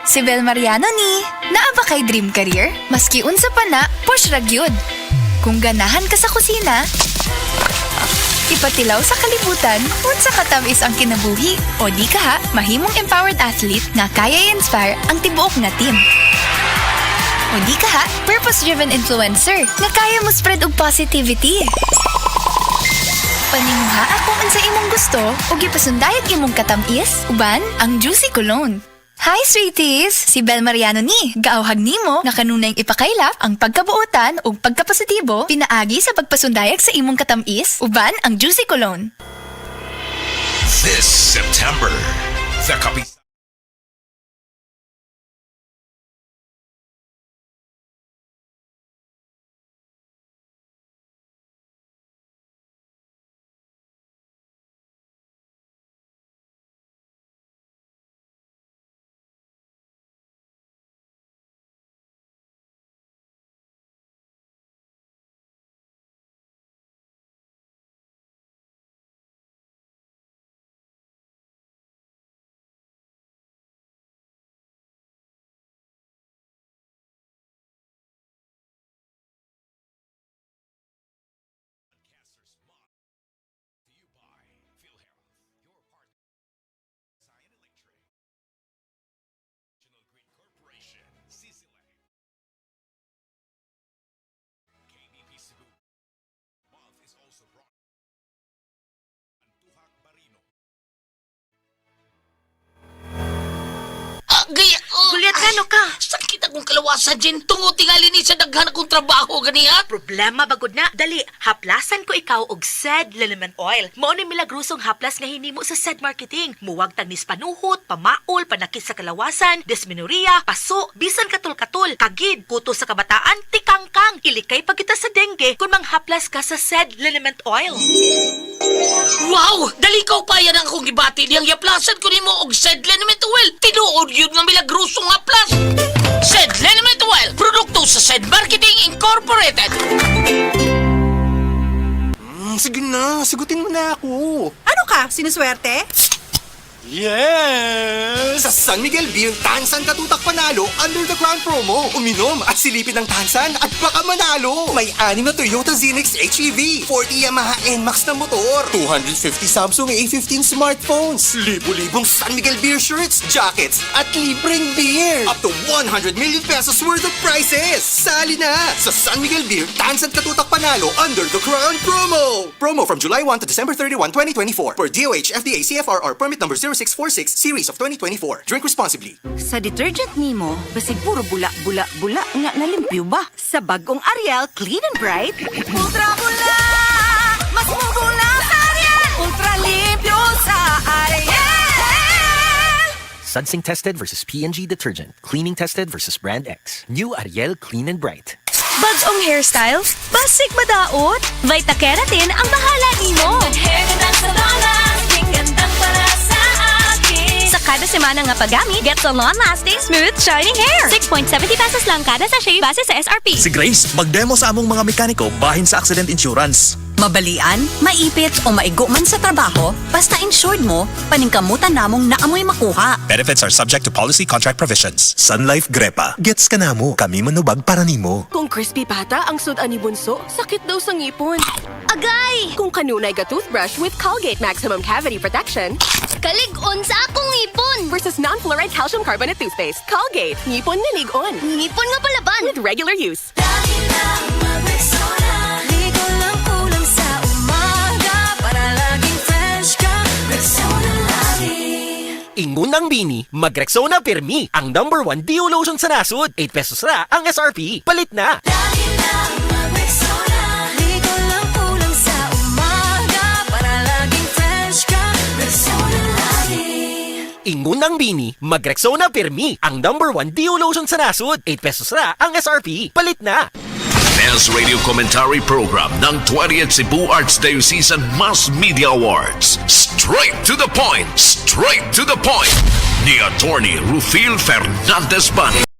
Si Bel Mariano ni, naa ba kay dream career? Maski unsa pa na, push ra gyud. Kung ganahan ka sa kusina, ipatilaw sa kalibutan, unsa katamis ang kinabuhi. O di ka ha, mahimong empowered athlete nga kaya i-inspire ang tibuok nga team. O di ka ha, purpose-driven influencer nga kaya mo spread og positivity. Paninguha kung unsa imong gusto o gipasundayag imong katamis, uban ang Juicy Cologne. Hi sweeties! Si Bel Mariano ni, gaawhag nimo nga kanunay ipakaylap ang pagkabuotan o pagkapositibo pinaagi sa pagpasundayag sa imong katamis, uban ang Juicy Cologne. This September, the Kapitan Gulyat ka, no ka? Sakit akong kalawasan, Jen. Tungod tingali ni sa daghan akong trabaho, ganiha. Problema bagod na. Dali, haplasan ko ikaw og SED Liniment Oil. Mao ni milagrosong haplas nga hinimo sa SED Marketing. Muwag tagnis panuhot, pamaol, panakit sa kalawasan, dysmenorrhea, paso, bisan katul-katul, kagid, kuto sa kabataan, tikangkang. Ilikay pagkita sa dengue kung manghaplas ka sa SED Liniment Oil. Wow! Dali ka pa yan ang akong gibati. Diyang yaplasan ko nimo og SED Liniment Oil. Tinuod yun nga milagrosong haplas. SED Liniment Oil. Produkto sa SED Marketing Incorporated. Sige na, sagutin mo na ako. Ano ka? Sinuswerte? Yes! Sa San Miguel Beer, Tansan Katutak Panalo under the Crown promo. Uminom at silipin ng Tansan at baka manalo. May 6 na Toyota Zenix HEV, 40 Yamaha NMAX na motor, 250 Samsung A15 smartphones, libo-libong San Miguel Beer shirts, jackets, at libreng beer. Up to 100 million pesos worth of prizes. Sali na sa San Miguel Beer, Tansan Katutak Panalo under the Crown promo. Promo from July 1 to December 31, 2024 for DOH FDA CFRR permit number 0646 series of 2024. Drink responsibly. Sa detergent nimo, basig puro bula-bula-bula nga nalimpyo ba? Sa bagong Ariel Clean and Bright, ultra bula! Mas mugula sa Ariel! Ultra limpyo sa Ariel! Sudsing tested versus P&G detergent. Cleaning tested versus Brand X. New Ariel Clean and Bright. Bagong hairstyle? Basig madaot? Vita Keratin ang bahala nimo. Sa kada semana nga paggamit, get the long-lasting, smooth, shining hair. 6.70 pesos lang kada sachet base sa SRP. Si Grace, mag-demo sa among mga mekaniko bahin sa accident insurance. Mabalian, maipit o maigo man sa trabaho, basta insured mo, paningkamutan namong naamoy makuha. Benefits are subject to policy contract provisions. Sun Life Grepa. Gets ka na mo. Kami manubag para nimo. Kung crispy pata ang sudan ni Bunso, sakit daw sa ngipon. Agay! Kung kanunay ka toothbrush with Colgate Maximum Cavity Protection Kalig-on sa akong ngipon! versus non-fluoride calcium carbonate toothpaste, Colgate, ngipon na lig-on. Ngipon nga palaban! With regular use. Ingunang bini, mag-Rexona Permi. Ang #1 Dio lotion sa nasod. 8 pesos na ang SRP. Palit na! Ingunang bini, mag-Rexona Permi. Ang #1 Dio lotion sa nasod. 8 pesos na ang SRP. Palit na! Best Radio Commentary Program ng 20th Cebu Arts Diocesan Mass Media Awards. Straight to the point! Straight to the point! Ni Attorney Rufil Fernandez Bani.